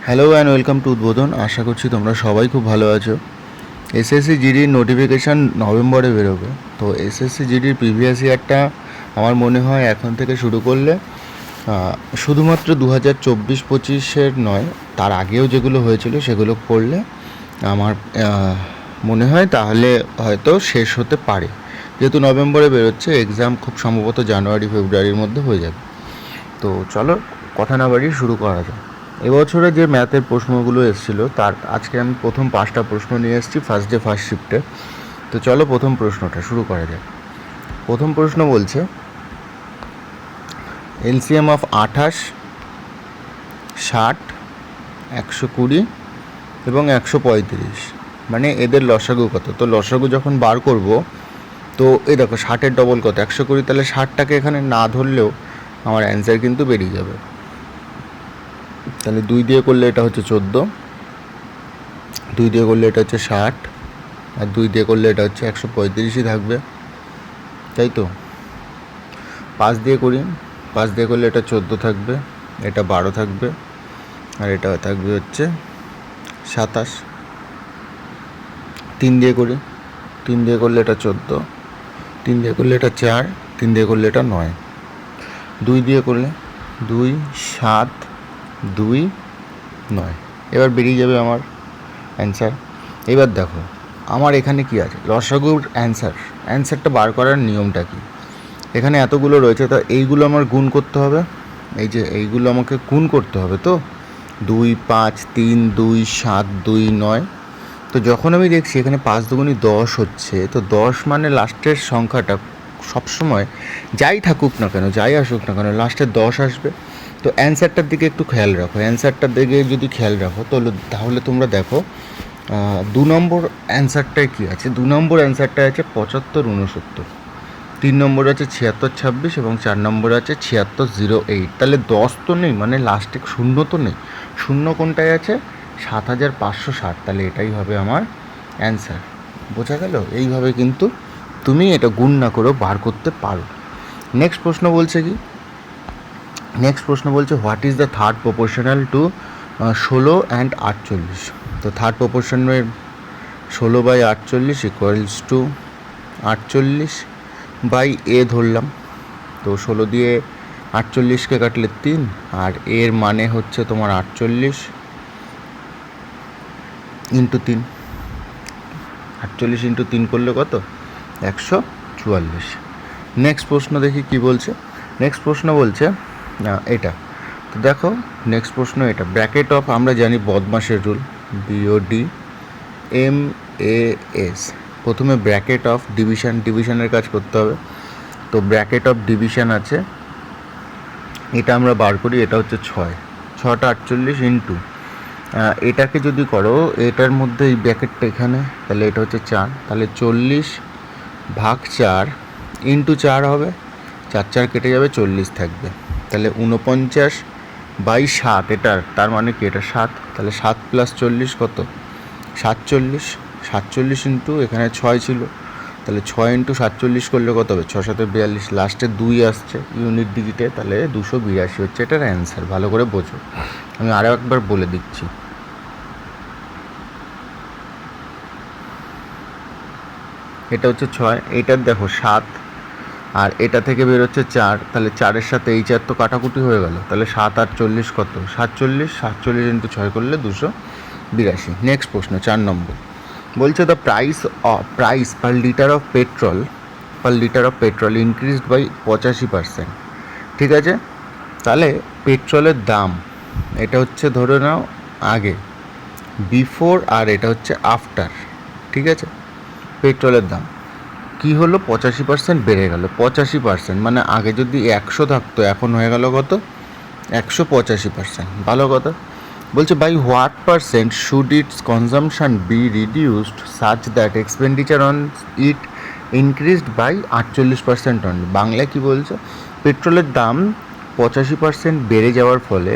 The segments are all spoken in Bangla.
হ্যালো অ্যান্ড ওয়েলকাম টু উদ্বোধন। আশা করছি তোমরা সবাই খুব ভালো আছো। এসএসসি জিডির নোটিফিকেশান নভেম্বরে বেরোবে। তো এসএসসি জিডির প্রিভিয়াস ইয়ারটা আমার মনে হয় এখন থেকে শুরু করলে শুধুমাত্র 2024-25 নয়, তার আগেও যেগুলো হয়েছিল সেগুলো করলে আমার মনে হয় তাহলে হয়তো শেষ হতে পারে। যেহেতু নভেম্বরে বেরোচ্ছে, এক্সাম খুব সম্ভবত জানুয়ারি ফেব্রুয়ারির মধ্যে হয়ে যাবে। তো চলো কথা না বাড়িয়ে শুরু করা যাক। এবছরে যে ম্যাথের প্রশ্নগুলো এসেছিলো তার আজকে আমি প্রথম 5টা প্রশ্ন নিয়ে এসেছি ফার্স্ট ডে ফার্স্ট শিফটে। তো চলো প্রথম প্রশ্নটা শুরু করা যাক। প্রথম প্রশ্ন বলছে এলসিএম অফ 28, 60, 120 এবং 135, মানে এদের লসাগু কত? তো লসাগু যখন বার করব, তো এই দেখো 60-এর ডবল কত? 120। তাহলে 60টাকে এখানে না ধরলেও আমার অ্যান্সার কিন্তু বেরিয়ে যাবে। তাহলে 2 দিয়ে করলে এটা হচ্ছে 14, 2 দিয়ে করলে এটা হচ্ছে 60, আর 2 দিয়ে করলে এটা হচ্ছে 135ই থাকবে, তাই তো? 5 দিয়ে করি, 5 দিয়ে করলে এটা 14 থাকবে, এটা 12 থাকবে, আর এটা থাকবে হচ্ছে 27। 3 দিয়ে করি, 3 দিয়ে করলে এটা 14, 3 দিয়ে করলে এটা 4, 3 দিয়ে করলে এটা 9। 2 দিয়ে করলে 2, 7, 2, 9। এবার বেরিয়ে যাবে আমার অ্যান্সার। এবার দেখো আমার এখানে কি আছে, লসাগুর অ্যান্সারটা বার করার নিয়মটা কি? এখানে এতগুলো রয়েছে, তো এইগুলো আমার গুণ করতে হবে। এই যে এইগুলো আমাকে গুণ করতে হবে। তো 2, 5, 3, 2, 7, 2, 9। তো যখন আমি দেখছি এখানে 5 দুগুণি 10 হচ্ছে, তো 10 মানে লাস্টের সংখ্যাটা সবসময় যাই থাকুক না কেন, যাই আসুক না কেন, লাস্টে 10 আসবে। তো অ্যান্সারটার দিকে একটু খেয়াল রাখো। অ্যান্সারটার দিকে যদি খেয়াল রাখো তাহলে তোমরা দেখো 2 নম্বর অ্যান্সারটায় কী আছে। 2 নম্বর অ্যান্সারটায় আছে 75, 69। 3 নম্বর আছে 76, 26 এবং 4 নম্বর আছে 76, 08। তাহলে 10 তো নেই, মানে লাস্টে শূন্য তো নেই। শূন্য কোনটায় আছে? 7560। তাহলে এটাই হবে আমার অ্যান্সার। বোঝা গেল? এইভাবে কিন্তু তুমি এটা গুণ না করেও বার করতে পারো। নেক্সট প্রশ্ন বলছে কি? নেক্সট প্রশ্ন বলছে what is the third proportional to 16 and 48। তো থার্ড প্রপোর্শনের 16/48 ইকুয়ালস টু 48 বাই এ ধরলাম। তো 16 দিয়ে 48কে কাটলে 3, আর এর মানে হচ্ছে তোমার 48 ইন্টু 3। 48 ইন্টু 3 করলে কত? 144। নেক্সট প্রশ্ন দেখি কি বলছে। নেক্সট প্রশ্ন বলছে এটা। তো দেখো নেক্সট প্রশ্ন এটা, ব্র্যাকেট অফ, আমরা জানি বদমাশের রুল, BODMAS। প্রথমে ব্র্যাকেট অফ ডিভিশনের কাজ করতে হবে। তো ব্র্যাকেট অফ ডিভিশন আছে, এটা আমরা বার করি। এটা হচ্ছে 6, 6টা 48 ইন্টু এটাকে যদি করো, এটার মধ্যে এই ব্র্যাকেটটা এখানে, তাহলে এটা হচ্ছে 4। তাহলে 40/4 ইন্টু 4 হবে, 4 4 কেটে যাবে, 40 থাকবে। তাহলে 49/7 এটার, তার মানে কি এটা 7। তাহলে 7 + 40 কত? 47। 47 ইন্টু এখানে 6 ছিল, তাহলে 6 ইন্টু 47 করলে কত হবে? 6 7 42, লাস্টে 2 আসছে ইউনিট ডিজিটে, তাহলে 282 হচ্ছে এটার অ্যান্সার। ভালো করে বোঝো, আমি আরও একবার বলে দিচ্ছি। এটা হচ্ছে 6, এইটার দেখো 7, আর এটা থেকে বেরোচ্ছে 4। তাহলে 4-এর সাথে এই 4 তো কাটাকুটি হয়ে গেল। তাহলে 7 আর 40 কত? 47। 47 ইন্টু 6 করলে 282। নেক্সট প্রশ্ন 4 নম্বর বলছে the price per litre of petrol increased by 85%। ঠিক আছে, তাহলে পেট্রোলের দাম, এটা হচ্ছে ধরে নাও আগে, বিফোর, আর এটা হচ্ছে আফটার। ঠিক আছে, পেট্রোলের দাম কী হলো? 85% বেড়ে গেল। 85% মানে আগে যদি 100 থাকতো, এখন হয়ে গেল কত? 185%। ভালো কথা। বলছে by what percent should its consumption be reduced such that expenditure on it increased by 48% only. বাংলায় কী বলছে? পেট্রোলের দাম 85% বেড়ে যাওয়ার ফলে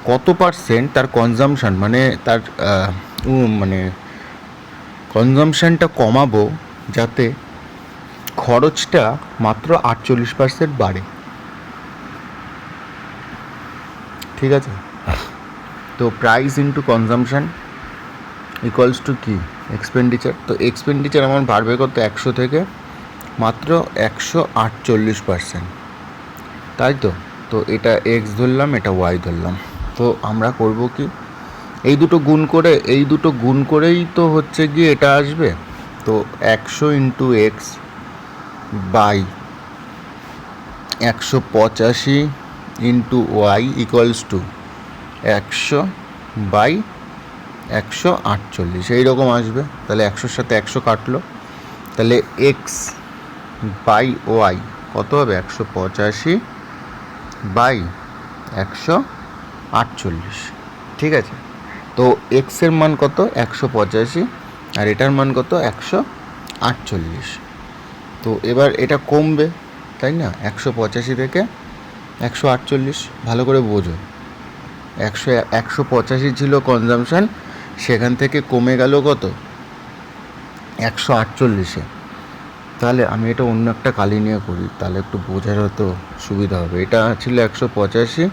কত পার্সেন্ট তার কনজামশন, মানে তার মানে কনজামশনটা কমাবো যাতে খরচটা মাত্র 48% বাড়ে। ঠিক আছে, তো price into consumption equals to কি, এক্সপেন্ডিচার। তো এক্সপেন্ডিচার আমার বাড়বে কত, 100 থেকে মাত্র 148%, তাই তো। তো এটা এক্স ধরলাম, এটা ওয়াই ধরলাম। তো আমরা করব কি, এই দুটো গুণ করেই তো হচ্ছে গিয়ে এটা আসবে। তো 100 into x by 185 into y equals to 100 by 148, এইরকম আসবে। তাহলে 100-র সাথে 100 কাটলো, তাহলে এক্স বাই ওয়াই কত হবে, 185 বাই 148, ঠিক আছে। তো এক্সের মান কত, 185, আর এটার মান কত, 148। তো এবার এটা কমবে, তাই না, 185 থেকে 148, ভালো করে বোঝো। 185 ছিল কনজামশান, সেখান থেকে কমে গেল কত, 148-এ। তাহলে আমি এটা অন্য একটা কালি নিয়ে করি, তাহলে একটু বোঝার হয়তো সুবিধা হবে। এটা ছিল 185,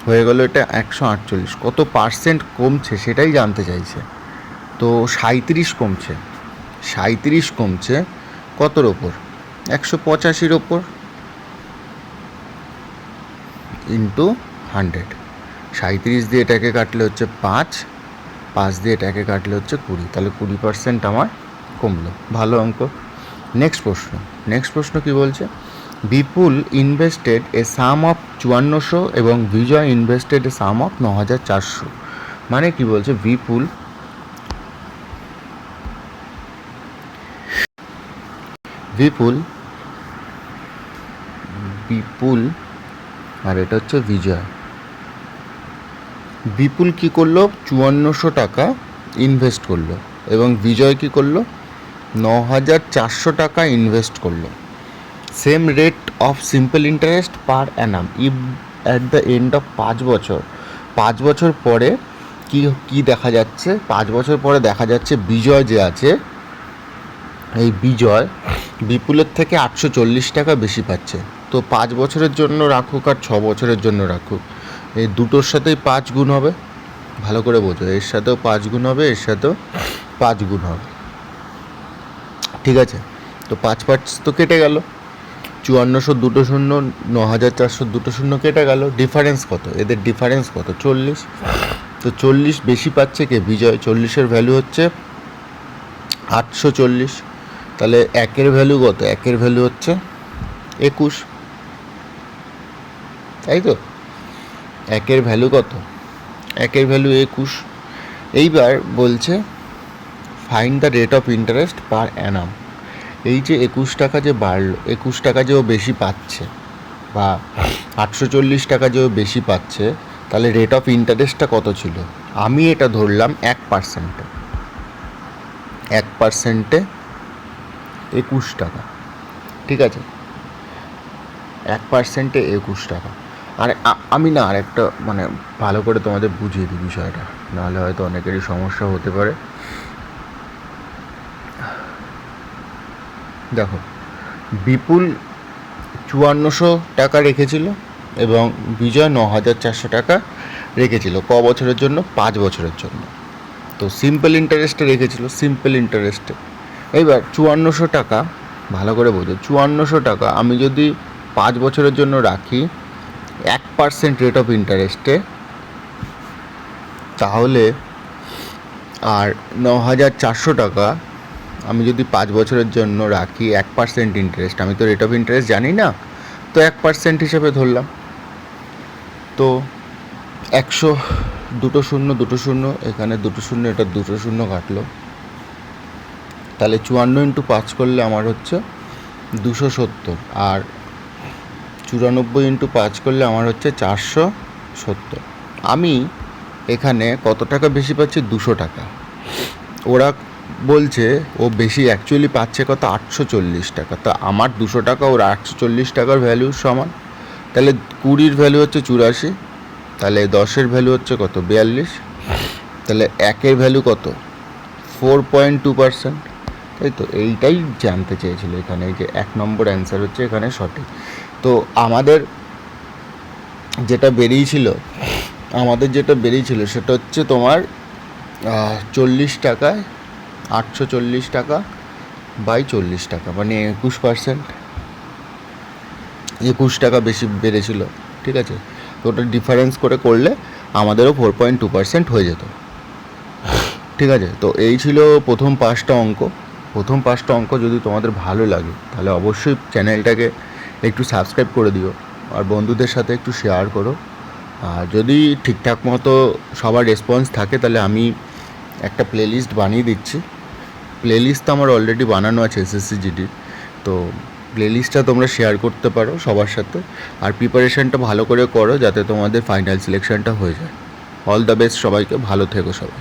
হয়ে গেল এটা 148, কত পার্সেন্ট কমছে সেটাই জানতে চাইছে। তো 37 কমছে, 37 কমছে কতর ওপর, 185-র ওপর, ইন্টু 100। 37 দিয়ে এটাকে কাটলে হচ্ছে 5 দিয়ে এটাকে কাটলে হচ্ছে 20, তাহলে 20% আমার কমলো। ভালো অঙ্ক। নেক্সট প্রশ্ন কি বলছে, বিপুল ইনভেস্টেড এ সাম অফ 5400 এবং বিজয় ইনভেস্টেড এ সাম অফ 9400। মানে কি বলছে, বিপুল আর এটা হচ্ছে বিজয়। বিপুল কি করলো, 5400 টাকা ইনভেস্ট করলো, এবং বিজয় কি করলো, 9400 টাকা ইনভেস্ট করলো। Same rate of simple interest per Anam if at the end of 5 বছর। 5 বছর পরে কি দেখা যাচ্ছে, 5 বছর পরে দেখা যাচ্ছে বিজয় যে আছে, এই বিজয় বিপুলের থেকে 840 টাকা বেশি পাচ্ছে। তো 5 বছরের জন্য রাখুক আর 6 বছরের জন্য রাখুক, এই দুটোর সাথেই 5 গুণ হবে। ভালো করে বোঝো, এর সাথেও 5 গুণ হবে, এর সাথেও 5 গুণ হবে, ঠিক আছে। তো 5 তো কেটে গেল, 5400 দুটো শূন্য, 9400 দুটো শূন্য কেটে গেল। ডিফারেন্স কত, এদের ডিফারেন্স কত, 40। তো 40 বেশি পাচ্ছে কে, বিজয়। 40-এর ভ্যালু হচ্ছে 840। তাহলে একের ভ্যালু কত, একের ভ্যালু হচ্ছে 21, তাই তো। একের ভ্যালু কত, একের ভ্যালু 21। এইবার বলছে find the rate of interest পার অ্যানাম। এই যে 21 টাকা যে বাড়লো, 21 টাকা যে ও বেশি পাচ্ছে, বা 840 টাকা যে ও বেশি পাচ্ছে, তাহলে রেট অফ ইন্টারেস্টটা কত ছিল। আমি এটা ধরলাম 1%, 1%-এ 21 টাকা, ঠিক আছে, 1%-এ 21 টাকা। আর আমি না আরেকটা মানে ভালো করে তোমাদের বুঝিয়ে দিই বিষয়টা, নাহলে হয়তো অনেকেরই সমস্যা হতে পারে। দেখো, বিপুল 5400 টাকা রেখেছিল এবং বিজয় 9400 টাকা রেখেছিল। ক বছরের জন্য, 5 বছরের জন্য। তো সিম্পল ইন্টারেস্টে রেখেছিল, সিম্পল ইন্টারেস্টে। এইবার 5400 টাকা, ভালো করে বোঝো, 5400 টাকা আমি যদি 5 বছরের জন্য রাখি 1% রেট অফ ইন্টারেস্টে, তাহলে আর 9400 টাকা আমি যদি 5 বছরের জন্য রাখি 1% ইন্টারেস্ট, আমি তো রেট অফ ইন্টারেস্ট জানি না, তো 1% হিসেবে ধরলাম। তো 100, দুটো শূন্য, এখানে দুটো শূন্য, এটা দুটো শূন্য কাটলো, তাহলে 54 ইন্টু 5 করলে আমার হচ্ছে 270, আর 94 ইন্টু 5 করলে আমার হচ্ছে 470। আমি এখানে কত টাকা বেশি পাচ্ছি, 200 টাকা। ওরা বলছে ও বেশি অ্যাকচুয়ালি পাচ্ছে কত, 840 টাকা। তা আমার 200 টাকা ওর 840 টাকার ভ্যালু সমান। তাহলে 20-র ভ্যালু হচ্ছে 84, তাহলে 10-এর ভ্যালু হচ্ছে কত, 42। তাহলে 1-এর ভ্যালু কত, 4.2%, তাই তো। এইটাই জানতে চেয়েছিল এখানে, এই যে 1 নম্বর অ্যান্সার হচ্ছে এখানে সঠিক। তো আমাদের যেটা বেরিয়েছিল আমাদের যেটা বেরিয়েছিল সেটা হচ্ছে তোমার 40 টাকায় 840 টাকা বাই 40 টাকা, মানে 21%, 21 টাকা বেশি বেড়েছিল। ঠিক আছে, তো ওটা ডিফারেন্স করে করলে আমাদেরও 4.2% হয়ে যেত। ঠিক আছে, তো এই ছিল প্রথম 5টা অঙ্ক। প্রথম 5টা অঙ্ক যদি তোমাদের ভালো লাগে তাহলে অবশ্যই চ্যানেলটাকে একটু সাবস্ক্রাইব করে দিও, আর বন্ধুদের সাথে একটু শেয়ার করো। আর যদি ঠিকঠাক মতো সবার রেসপন্স থাকে তাহলে আমি একটা প্লেলিস্ট বানিয়ে দিচ্ছি। প্লেলিস্ট আমার অলরেডি বানানো আছে এসএসসি জিডির, তো প্লেলিস্টটা তোমরা শেয়ার করতে পারো সবার সাথে। আর প্রিপারেশানটা ভালো করে করো যাতে তোমাদের ফাইনাল সিলেকশানটা হয়ে যায়। অল দ্য বেস্ট সবাইকে, ভালো থেকো সবাই।